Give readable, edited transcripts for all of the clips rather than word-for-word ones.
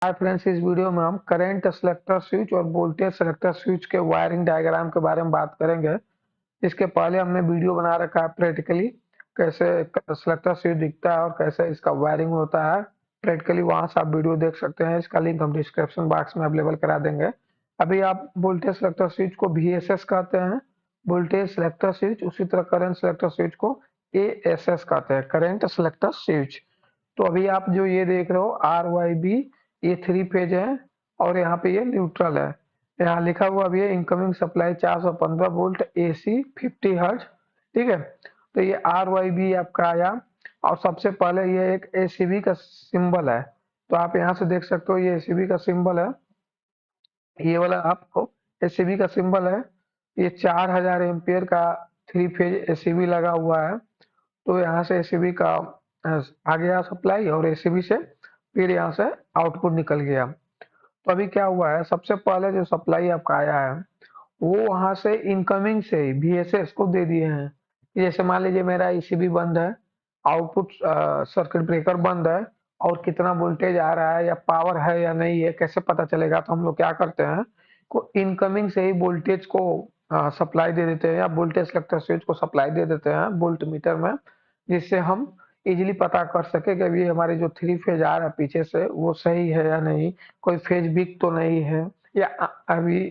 Hi friends, इस video में हम करंट सेलेक्टर स्विच और वोल्टेज सेलेक्टर स्विच के वायरिंग डायग्राम के बारे में बात करेंगे। इसके पहले हमने वीडियो बना रखा है प्रैक्टिकली कैसे सेलेक्टर स्विच दिखता है और कैसे इसका वायरिंग होता है। प्रैक्टिकली वहां से आप वीडियो देख सकते हैं। इसका लिंक हम डिस्क्रिप्शन बॉक्स में अवेलेबल करा देंगे। अभी आप वोल्टेज सेलेक्टर स्विच को VSS कहते हैं, वोल्टेज सेलेक्टर स्विच, उसी तरह करंट सेलेक्टर स्विच को ASS कहते हैं, करंट सेलेक्टर स्विच। तो अभी आप जो ये देख रहे हो RYB, ये 3 फेज है और यहाँ पे ये न्यूट्रल है। यहाँ लिखा हुआ भी है incoming supply 415 volt AC 50 hertz. ठीक है, तो ये RYB आपका आया और सबसे पहले ये एक ACB का सिंबल है। तो आप यहाँ से देख सकते हो ये ACB का सिंबल है। ये वाला आपको ACB का सिंबल है। ये 4000 एम्पियर का 3 फेज ACB लगा हुआ है। तो यहाँ से ACB का आ गया सप्लाई और ACB से फिर यहाँ से आउटपुट निकल गया। तो अभी क्या हुआ है, सबसे पहले जो सप्लाई आपका आया है वो वहां से इनकमिंग से ही VSS को दे दिए हैं। जैसे मान लीजिए मेरा ECB बंद है, आउटपुट सर्किट ब्रेकर बंद है और कितना वोल्टेज आ रहा है या पावर है या नहीं है कैसे पता चलेगा। तो हम लोग क्या करते हैं, को इनकमिंग से ही वोल्टेज को सप्लाई दे देते हैं या वोल्टेज सेलेक्टर स्विच को सप्लाई दे देते हैं वोल्ट मीटर में, जिससे हम इजीली पता कर सके कि अभी हमारी जो 3 फेज आ रहा है पीछे से वो सही है या नहीं, कोई फेज वीक तो नहीं है, या अभी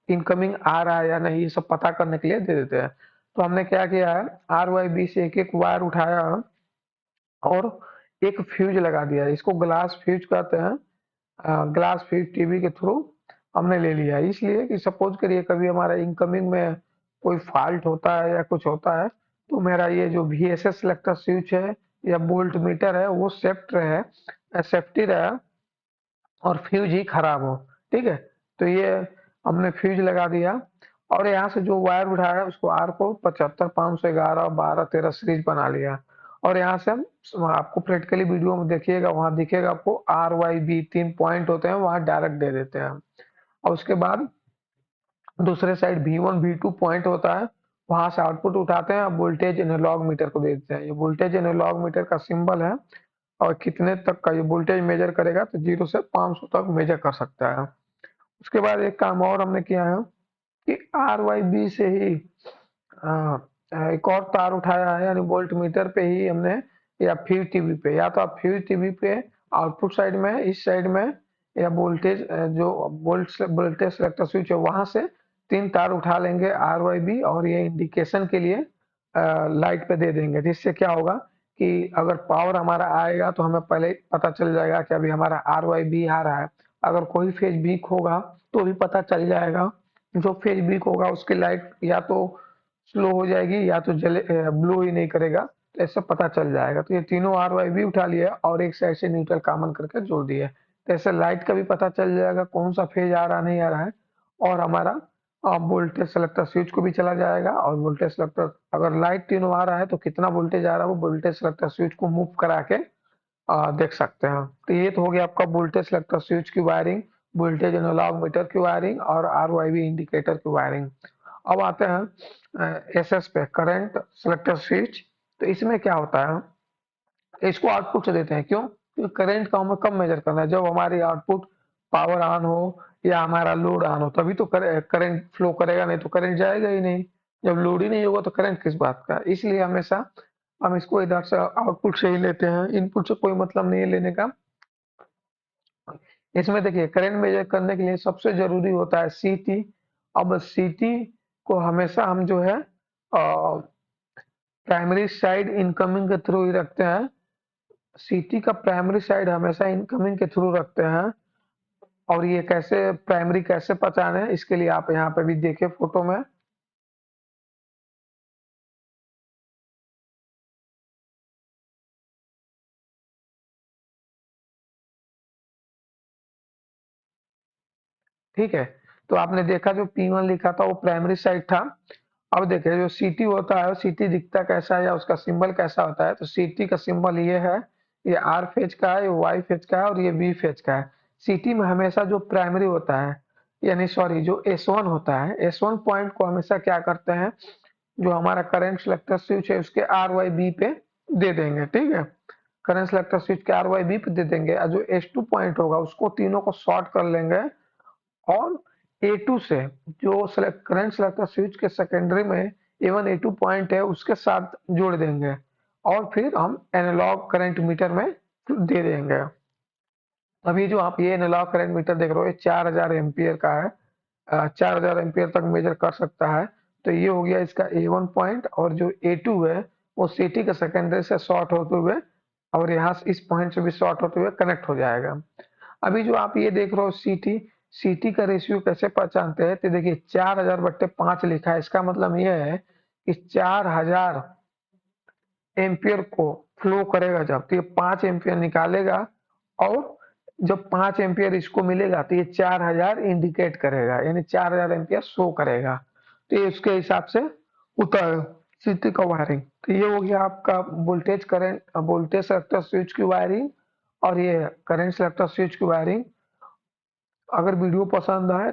इनकमिंग आ रहा है या नहीं, ये सब पता करने के लिए दे देते हैं। तो हमने क्या किया है, RYB से एक एक वायर उठाया और एक फ्यूज लगा दिया। इसको ग्लास फ्यूज कहते हैं। ग्लास फ्यूज टीवी के थ्रू हमने ले लिया, इसलिए कि सपोज करिए कभी हमारा इनकमिंग में कोई फॉल्ट होता है या कुछ होता है तो मेरा ये जो VSS सेलेक्टर स्विच है या वोल्ट मीटर है वो सेफ्टी रहे और फ्यूज ही खराब हो। ठीक है, तो ये हमने फ्यूज लगा दिया और यहाँ से जो वायर उठाया उसको आर को 75 511 12 13 सीरीज बना लिया। और यहाँ से हम आपको प्रैक्टिकली वीडियो में देखिएगा, वहां दिखेगा आपको RYB 3 पॉइंट होते हैं, वहां डायरेक्ट दे देते हैं। और उसके बाद दूसरे साइड V1 V2 पॉइंट होता है, वहां से आउटपुट उठाते हैं, वोल्टेज एनालॉग मीटर को दे देते हैं। ये वोल्टेज एनालॉग मीटर का सिंबल है और कितने तक का ये वोल्टेज मेजर करेगा, तो 0 से 500 तक मेजर कर सकता है। उसके बाद एक काम और हमने किया है कि RYB से ही आ, एक और तार उठाया है, यानी वोल्ट मीटर पे ही हमने, या फ्यूज टीवी पे, या तो आप फ्यूज टीवी पे आउटपुट साइड में इस साइड में, या वोल्टेज जो वोल्टेज सेलेक्टर स्विच है वहां से 3 तार उठा लेंगे RYB और ये इंडिकेशन के लिए लाइट पे दे देंगे, जिससे क्या होगा कि अगर पावर हमारा आएगा तो हमें पहले पता चल जाएगा कि अभी हमारा RYB आ रहा है। अगर कोई फेज वीक होगा तो भी पता चल जाएगा। जो फेज वीक होगा उसकी लाइट या तो स्लो हो जाएगी या तो जले ब्लो ही नहीं करेगा, तो ऐसे पता चल जाएगा। तो ये तीनों RYB उठा लिया और एक साइड से न्यूट्रल कॉमन करके जोड़ दिया, तो ऐसे लाइट का भी पता चल जाएगा कौन सा फेज आ रहा नहीं आ रहा है। और हमारा वोल्टेज सेलेक्टर स्विच को भी चला जाएगा और वोल्टेज सेलेक्टर, अगर लाइट तीनों आ रहा है तो कितना वोल्टेज आ रहा है वो वोल्टेज सेलेक्टर स्विच को मूव करा के देख सकते हैं। तो ये तो हो गया आपका वोल्टेज सेलेक्टर स्विच की वायरिंग, वोल्टेज एनालॉग मीटर की वायरिंग और RYB इंडिकेटर की वायरिंग। अब आते हैं SS पे, करंट सेलेक्टर स्विच। तो इसमें क्या होता है, इसको आउटपुट से देते हैं। क्यों? क्योंकि करंट का हमें कब मेजर करना है, जब हमारी आउटपुट पावर ऑन हो या हमारा लोड ऑन हो, तभी तो करंट फ्लो करेगा, नहीं तो करंट जाएगा ही नहीं। जब लोड ही नहीं होगा तो करंट किस बात का। इसलिए हमेशा हम इसको इधर से आउटपुट से ही लेते हैं, इनपुट से कोई मतलब नहीं है लेने का। इसमें देखिए करंट मेजर करने के लिए सबसे जरूरी होता है CT। अब CT को हमेशा हम जो है प्राइमरी साइड इनकमिंग के थ्रू ही रखते हैं। CT का प्राइमरी साइड हमेशा इनकमिंग के थ्रू रखते हैं। और ये कैसे प्राइमरी कैसे पहचाने, इसके लिए आप यहाँ पे भी देखिए फोटो में। ठीक है, तो आपने देखा जो P1 लिखा था वो प्राइमरी साइड था। अब देखिए जो CT होता है, CT दिखता कैसा है या उसका सिंबल कैसा होता है। तो CT का सिंबल ये है, ये R फेज का है, ये Y फेज का है और ये V फेज का है। CT में हमेशा जो प्राइमरी होता है, यानी सॉरी जो S1 होता है, S1 पॉइंट को हमेशा क्या करते हैं, जो हमारा करंट सेलेक्टर स्विच है उसके RYB पे दे देंगे। ठीक है, करंट सिलेक्टर स्विच के आर वाई बी पे दे देंगे और जो S2 पॉइंट होगा उसको तीनों को शॉर्ट कर लेंगे और A2 से जो करंट सिलेक्टर स्विच के सेकेंडरी में A1 A2 पॉइंट है उसके साथ जोड़ देंगे और फिर हम एनालॉग करंट मीटर में दे देंगे। अभी जो आप ये एनालॉग करंट मीटर देख रहे हो ये 4000 एम्पियर का है। 4000 एम्पियर तक मेजर कर सकता है। तो ये हो गया इसका A1 पॉइंट और जो A2 है वो सिटी के सेकेंडरी से शॉर्ट होते हुए और यहाँ से इस पॉइंट से भी शॉर्ट होते हुए कनेक्ट हो जाएगा। अभी जो आप ये देख रहे हो सीटी, सीटी का रेशियो कैसे पहचानते हैं तो देखिए 4000/5 लिखा है। इसका मतलब ये है कि 4000 एम्पियर को फ्लो करेगा जब तो ये 5 एम्पियर निकालेगा और जब 5 एम्पियर इसको मिलेगा तो ये 4000 इंडिकेट करेगा यानी 4000 एम्पियर शो करेगा। तो ये उसके हिसाब से उतर सीटी का वायरिंग। तो ये हो गया आपका voltage current voltage selector switch की वायरिंग और ये करंट सेलेक्टर स्विच की वायरिंग। अगर वीडियो पसंद आए